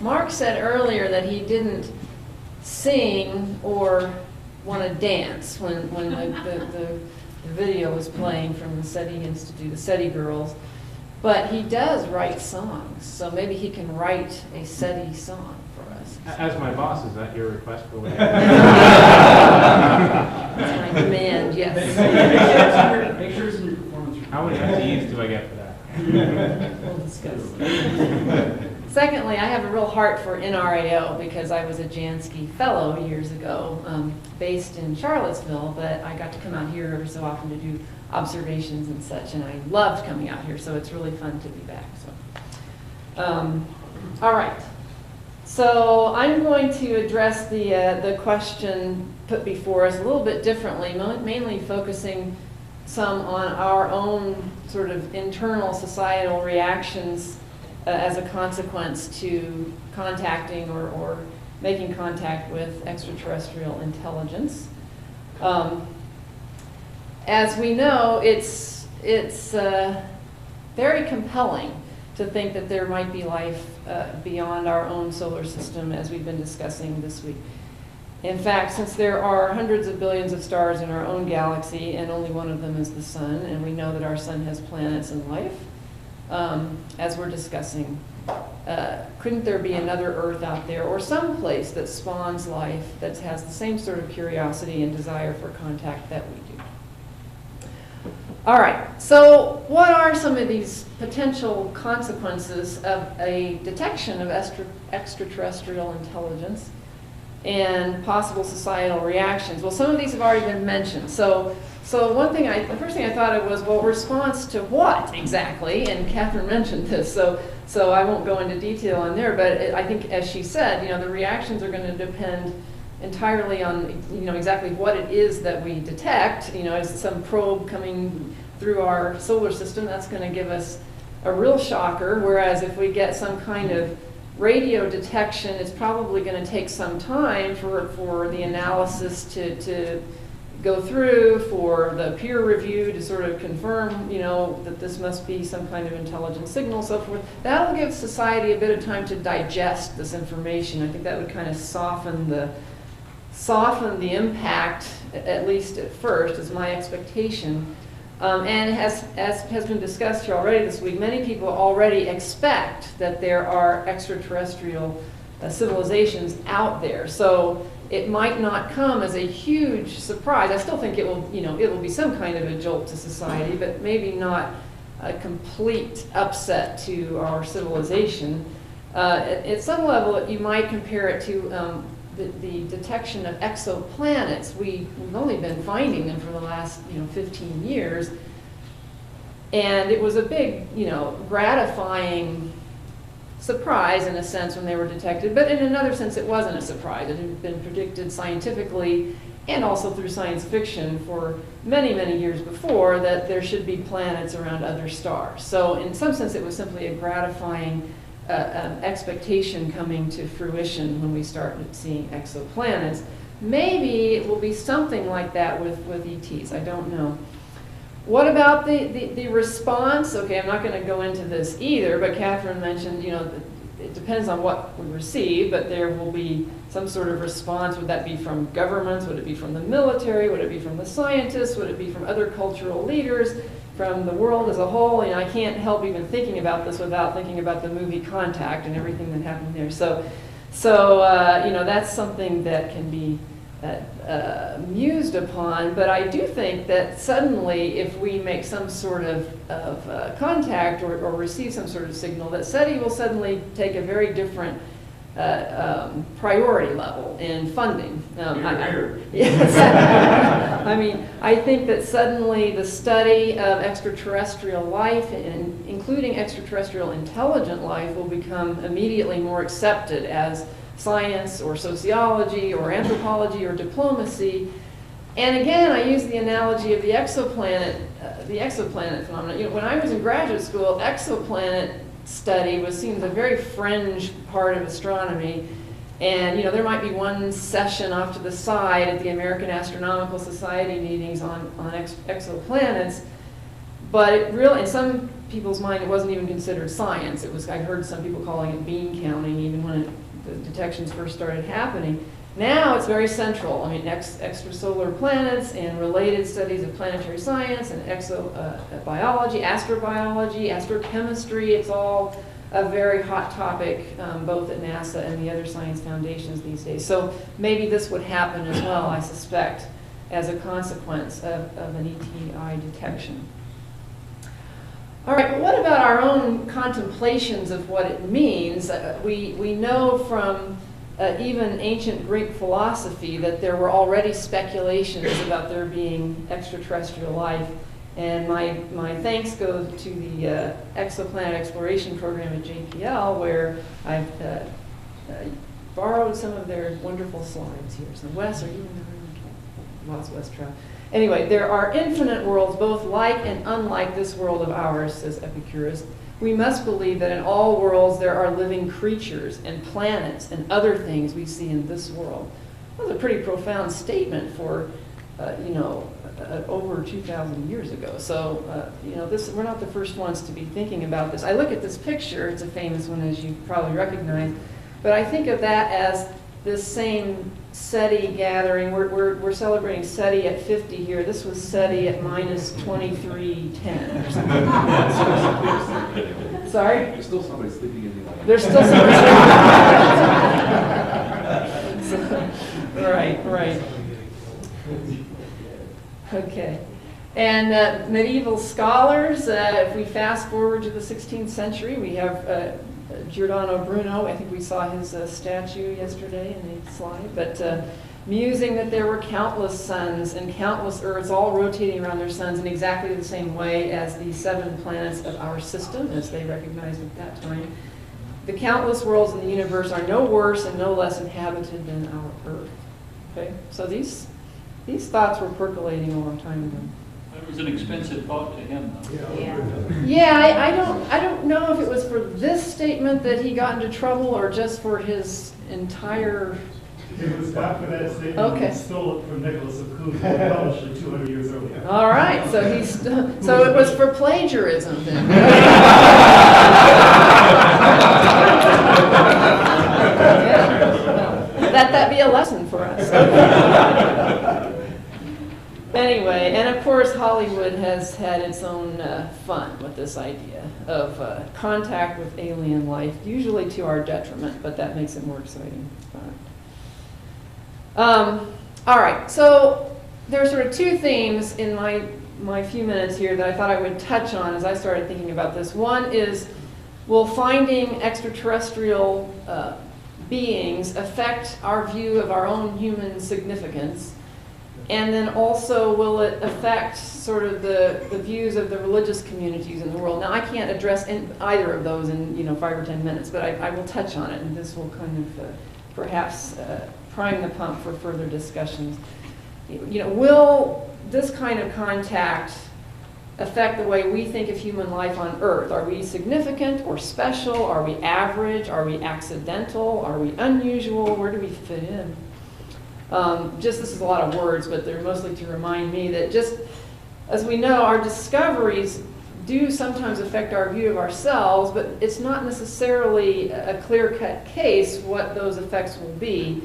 Marc said earlier that he didn't sing or want to dance when the video was playing from the SETI Institute, the SETI girls. But he does write songs, so maybe he can write a SETI song for us. As my boss, is that your request for what? That's my demand, yes. Make sure it's in your performance. How many FTEs do I get for that? We'll discuss. Secondly, I have a real heart for NRAO because I was a Jansky Fellow years ago, based in Charlottesville, but I got to come out here every so often to do observations and such, and I loved coming out here, so it's really fun to be back. So, all right. So I'm going to address the question put before us a little bit differently, mainly focusing some on our own sort of internal societal reactions as a consequence to contacting or making contact with extraterrestrial intelligence. As we know, it's very compelling to think that there might be life beyond our own solar system, as we've been discussing this week. In fact, since there are hundreds of billions of stars in our own galaxy, and only one of them is the sun, and we know that our sun has planets and life, as we're discussing, couldn't there be another Earth out there, or some place that spawns life that has the same sort of curiosity and desire for contact that we do? All right, so what are some of these potential consequences of a detection of extraterrestrial intelligence and possible societal reactions? Well, some of these have already been mentioned. So the first thing I thought of was, well, response to what exactly? And Kathryn mentioned this, so I won't go into detail on there, but I think, as she said, the reactions are going to depend entirely on, exactly what it is that we detect. Is some probe coming through our solar system? That's going to give us a real shocker, whereas if we get some kind of radio detection, it's probably going to take some time for the analysis to go through, for the peer review to sort of confirm, that this must be some kind of intelligent signal, so forth. That'll give society a bit of time to digest this information. I think that would kind of soften the impact, at least at first, is my expectation. And as has been discussed here already this week, many people already expect that there are extraterrestrial civilizations out there. So it might not come as a huge surprise. I still think it will be some kind of a jolt to society, but maybe not a complete upset to our civilization. At some level, you might compare it to the detection of exoplanets. We've only been finding them for the last 15 years, and it was a big gratifying surprise in a sense when they were detected, but in another sense it wasn't a surprise. It had been predicted scientifically and also through science fiction for many, many years before that there should be planets around other stars. So in some sense it was simply a gratifying expectation coming to fruition when we started seeing exoplanets. Maybe it will be something like that with ETs. I don't know. What about the response? Okay, I'm not going to go into this either, but Kathryn mentioned, it depends on what we receive, but there will be some sort of response. Would that be from governments? Would it be from the military? Would it be from the scientists? Would it be from other cultural leaders? From the world as a whole? I can't help even thinking about this without thinking about the movie Contact and everything that happened there. So that's something that can be mused upon, but I do think that suddenly if we make some sort of contact or receive some sort of signal, that SETI will suddenly take a very different priority level in funding. I think that suddenly the study of extraterrestrial life, and including extraterrestrial intelligent life, will become immediately more accepted as science or sociology or anthropology or diplomacy. And again, I use the analogy of the exoplanet phenomenon. When I was in graduate school, exoplanet study was seen as a very fringe part of astronomy. And there might be one session off to the side at the American Astronomical Society meetings on exoplanets. But it really, in some people's mind, it wasn't even considered science. It was, I heard some people calling it bean counting, even when the detections first started happening. Now it's very central. I mean, extrasolar planets and related studies of planetary science and exobiology, astrobiology, astrochemistry. It's all a very hot topic, both at NASA and the other science foundations these days. So maybe this would happen as well, I suspect, as a consequence of an ETI detection. All right, but what about our own contemplations of what it means? We know from even ancient Greek philosophy that there were already speculations about there being extraterrestrial life. And my thanks go to the exoplanet exploration program at JPL, where I've borrowed some of their wonderful slides here. So Wes, are you in the room? Lost Wes Trout. Anyway, there are infinite worlds, both like and unlike this world of ours, says Epicurus. We must believe that in all worlds there are living creatures and planets and other things we see in this world. That was a pretty profound statement for, over 2,000 years ago. So, we're not the first ones to be thinking about this. I look at this picture, it's a famous one as you probably recognize, but I think of that as this same SETI gathering. We're celebrating SETI at 50 here. This was SETI at minus 2310 or something. Sorry? There's still somebody sleeping in the audience. There's still somebody sleeping. Right. Okay. And medieval scholars, if we fast forward to the 16th century, we have Giordano Bruno. I think we saw his statue yesterday in the slide, but musing that there were countless suns and countless Earths all rotating around their suns in exactly the same way as the 7 planets of our system, as they recognized at that time. The countless worlds in the universe are no worse and no less inhabited than our Earth. Okay, so these thoughts were percolating a long time ago. It was an expensive thought to him, though. Yeah, I don't know if it was for this statement that he got into trouble or just for his entire. It was not for that statement. Okay. He stole it from Nicholas of Cluj, published it 200 years earlier. All right, so so it was for plagiarism then. Yeah. Let that be a lesson for us. Anyway, and of course Hollywood has had its own fun with this idea of contact with alien life, usually to our detriment, but that makes it more exciting. All right, so there's sort of 2 themes in my few minutes here that I thought I would touch on as I started thinking about this. One is, will finding extraterrestrial beings affect our view of our own human significance? And then also, will it affect sort of the views of the religious communities in the world? Now, I can't address either of those in 5 or 10 minutes, but I will touch on it, and this will kind of perhaps prime the pump for further discussions. Will this kind of contact affect the way we think of human life on Earth? Are we significant or special? Are we average? Are we accidental? Are we unusual? Where do we fit in? This is a lot of words, but they're mostly to remind me that just as we know, our discoveries do sometimes affect our view of ourselves, but it's not necessarily a clear-cut case what those effects will be.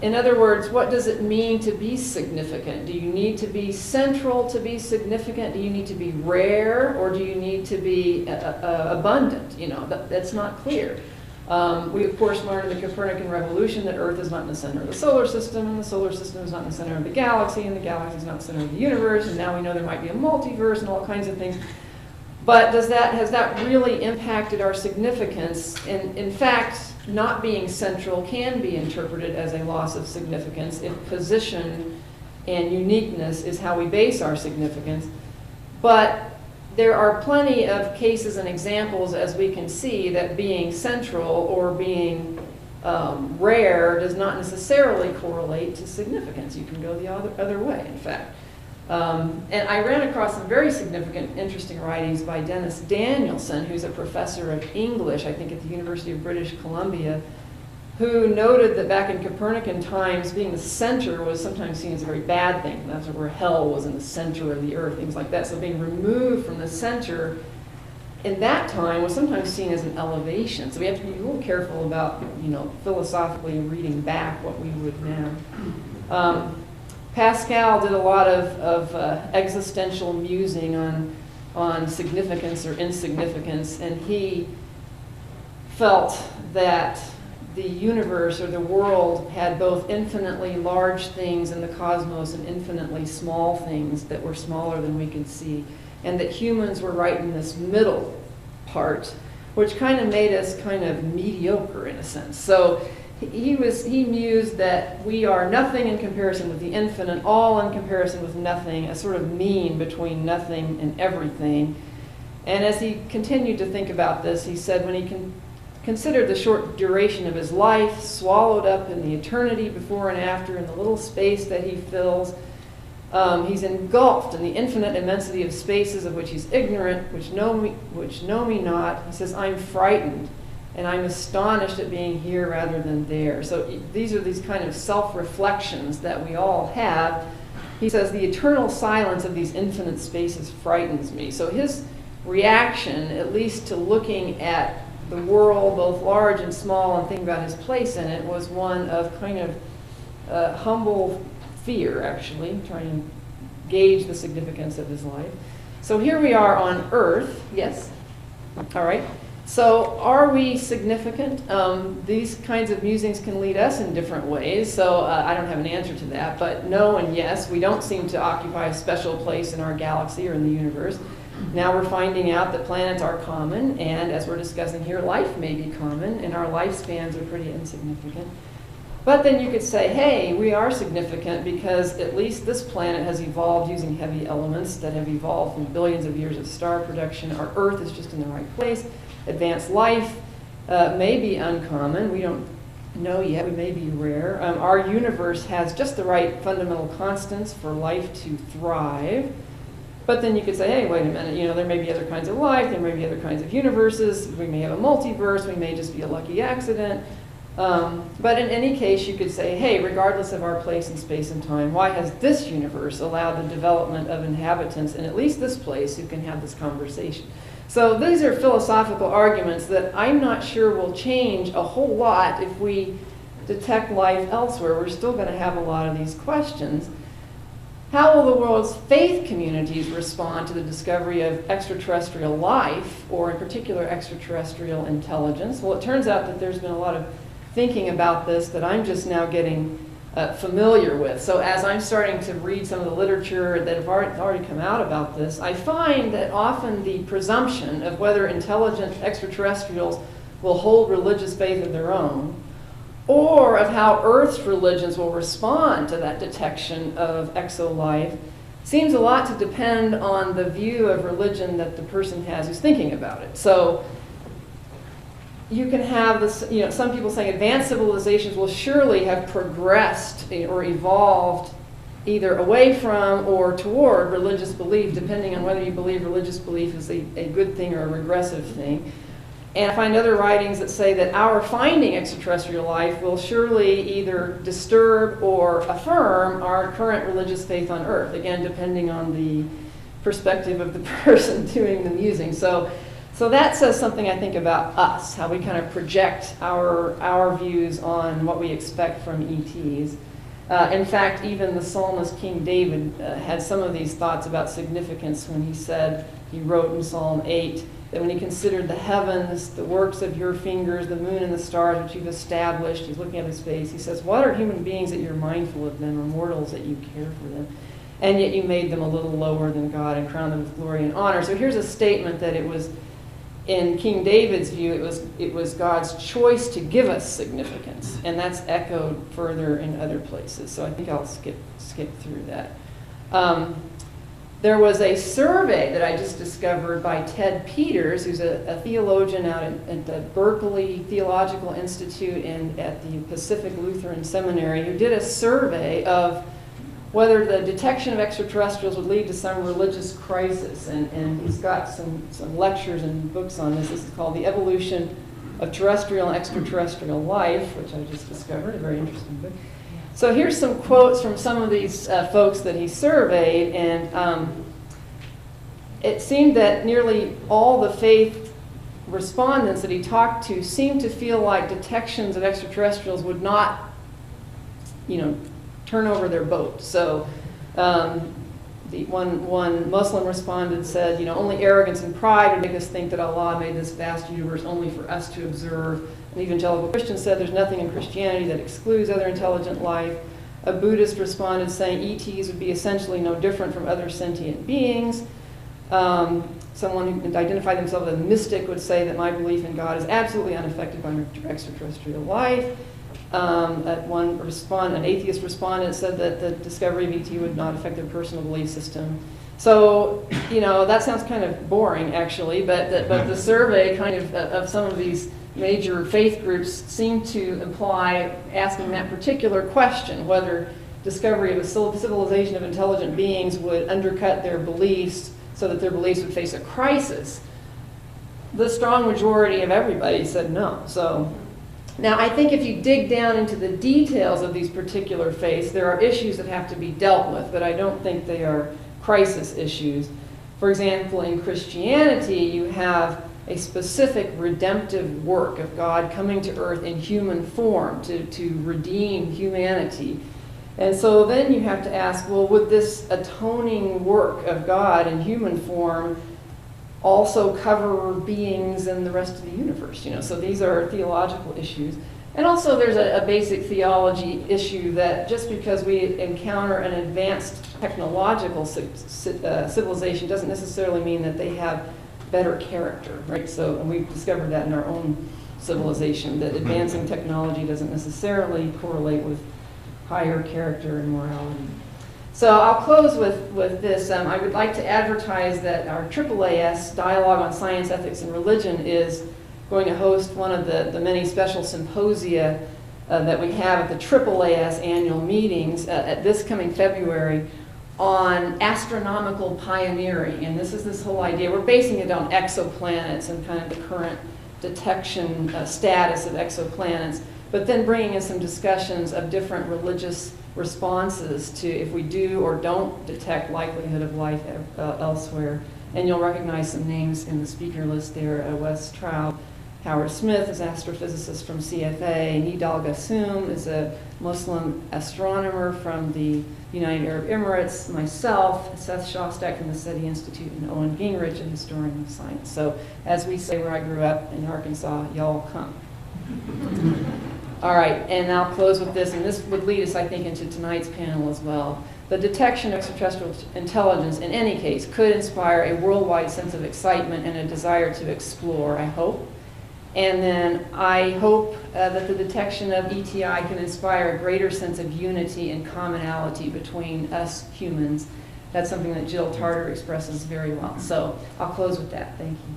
In other words, what does it mean to be significant? Do you need to be central to be significant? Do you need to be rare, or do you need to be abundant? That's not clear. We, of course, learned in the Copernican revolution that Earth is not in the center of the solar system, and the solar system is not in the center of the galaxy, and the galaxy is not in the center of the universe, and now we know there might be a multiverse and all kinds of things. But has that really impacted our significance? In fact, not being central can be interpreted as a loss of significance if position and uniqueness is how we base our significance. But there are plenty of cases and examples, as we can see, that being central or being rare does not necessarily correlate to significance. You can go the other way, in fact. And I ran across some very significant, interesting writings by Dennis Danielson, who's a professor of English, I think, at the University of British Columbia. who noted that back in Copernican times, being the center was sometimes seen as a very bad thing. That's where hell was, in the center of the earth, things like that. So being removed from the center in that time was sometimes seen as an elevation. So we have to be a little careful about, philosophically reading back what we would now. Pascal did a lot of existential musing on significance or insignificance, and he felt that the universe or the world had both infinitely large things in the cosmos and infinitely small things that were smaller than we could see, and that humans were right in this middle part, which kind of made us kind of mediocre in a sense. So he mused that we are nothing in comparison with the infinite, all in comparison with nothing, a sort of mean between nothing and everything. And as he continued to think about this, he said when he considered the short duration of his life, swallowed up in the eternity before and after, in the little space that he fills, he's engulfed in the infinite immensity of spaces of which he's ignorant, which know me not. He says, I'm frightened, and I'm astonished at being here rather than there. So these are these kind of self-reflections that we all have. He says, the eternal silence of these infinite spaces frightens me. So his reaction, at least to looking at the world, both large and small, and thinking about his place in it, was one of kind of humble fear, actually, trying to gauge the significance of his life. So here we are on Earth. Yes? All right. So are we significant? These kinds of musings can lead us in different ways, so I don't have an answer to that, but no and yes, we don't seem to occupy a special place in our galaxy or in the universe. Now we're finding out that planets are common, and as we're discussing here, life may be common, and our lifespans are pretty insignificant. But then you could say, hey, we are significant because at least this planet has evolved using heavy elements that have evolved from billions of years of star production. Our Earth is just in the right place. Advanced life may be uncommon. We don't know yet. We may be rare. Our universe has just the right fundamental constants for life to thrive. But then you could say, hey, wait a minute, there may be other kinds of life, there may be other kinds of universes, we may have a multiverse, we may just be a lucky accident. But in any case, you could say, hey, regardless of our place in space and time, why has this universe allowed the development of inhabitants in at least this place who can have this conversation? So these are philosophical arguments that I'm not sure will change a whole lot if we detect life elsewhere. We're still going to have a lot of these questions. How will the world's faith communities respond to the discovery of extraterrestrial life, or in particular extraterrestrial intelligence? Well, it turns out that there's been a lot of thinking about this that I'm just now getting familiar with. So as I'm starting to read some of the literature that have already come out about this, I find that often the presumption of whether intelligent extraterrestrials will hold religious faith of their own, or of how Earth's religions will respond to that detection of exo-life, seems a lot to depend on the view of religion that the person has who's thinking about it. So you can have this, some people saying advanced civilizations will surely have progressed or evolved either away from or toward religious belief, depending on whether you believe religious belief is a good thing or a regressive thing. And I find other writings that say that our finding extraterrestrial life will surely either disturb or affirm our current religious faith on Earth, again, depending on the perspective of the person doing the musing. So that says something, I think, about us, how we kind of project our views on what we expect from ETs. In fact, even the psalmist King David had some of these thoughts about significance when he wrote in Psalm 8, that when he considered the heavens, the works of your fingers, the moon and the stars which you've established, he's looking at his face, he says, what are human beings that you're mindful of them, or mortals that you care for them? And yet you made them a little lower than God and crowned them with glory and honor. So here's a statement that it was, in King David's view, it was God's choice to give us significance. And that's echoed further in other places. So I think I'll skip through that. There was a survey that I just discovered by Ted Peters, who's a theologian out at the Berkeley Theological Institute and at the Pacific Lutheran Seminary, who did a survey of whether the detection of extraterrestrials would lead to some religious crisis. And he's got some lectures and books on this. This is called The Evolution of terrestrial and extraterrestrial life, which I just discovered, a very interesting book. So here's some quotes from some of these folks that he surveyed, and it seemed that nearly all the faith respondents that he talked to seemed to feel like detections of extraterrestrials would not, turn over their boat. So the one Muslim respondent said, only arrogance and pride would make us think that Allah made this vast universe only for us to observe. An evangelical Christian said there's nothing in Christianity that excludes other intelligent life. A Buddhist responded saying ETs would be essentially no different from other sentient beings. Someone who identified themselves as a mystic would say that my belief in God is absolutely unaffected by extraterrestrial life. An atheist respondent said that the discovery of ET would not affect their personal belief system. So, that sounds kind of boring, actually, but the survey of some of these major faith groups seemed to imply asking that particular question, whether discovery of a civilization of intelligent beings would undercut their beliefs so that their beliefs would face a crisis. The strong majority of everybody said no. So now I think if you dig down into the details of these particular faiths, there are issues that have to be dealt with, but I don't think they are crisis issues. For example, in Christianity, you have a specific redemptive work of God coming to earth in human form to redeem humanity. And so then you have to ask, well, would this atoning work of God in human form also cover beings in the rest of the universe? So these are theological issues. And also there's a basic theology issue that just because we encounter an advanced technological civilization doesn't necessarily mean that they have better character, right? So, and we've discovered that in our own civilization, that advancing technology doesn't necessarily correlate with higher character and morality. So I'll close with this. I would like to advertise that our AAAS, Dialogue on Science, Ethics, and Religion, is going to host one of the many special symposia that we have at the AAAS annual meetings at this coming February on astronomical pioneering. And this is this whole idea. We're basing it on exoplanets and kind of the current detection status of exoplanets, but then bringing in some discussions of different religious responses to if we do or don't detect likelihood of life elsewhere. And you'll recognize some names in the speaker list there. Wes Traub, Howard Smith is an astrophysicist from CFA, Nidal Gassoum is a Muslim astronomer from the United Arab Emirates, myself, Seth Shostak from the SETI Institute, and Owen Gingrich, a historian of science. So as we say where I grew up in Arkansas, y'all come. All right, and I'll close with this, and this would lead us, I think, into tonight's panel as well. The detection of extraterrestrial intelligence, in any case, could inspire a worldwide sense of excitement and a desire to explore, I hope. And then I hope that the detection of ETI can inspire a greater sense of unity and commonality between us humans. That's something that Jill Tarter expresses very well. So I'll close with that. Thank you.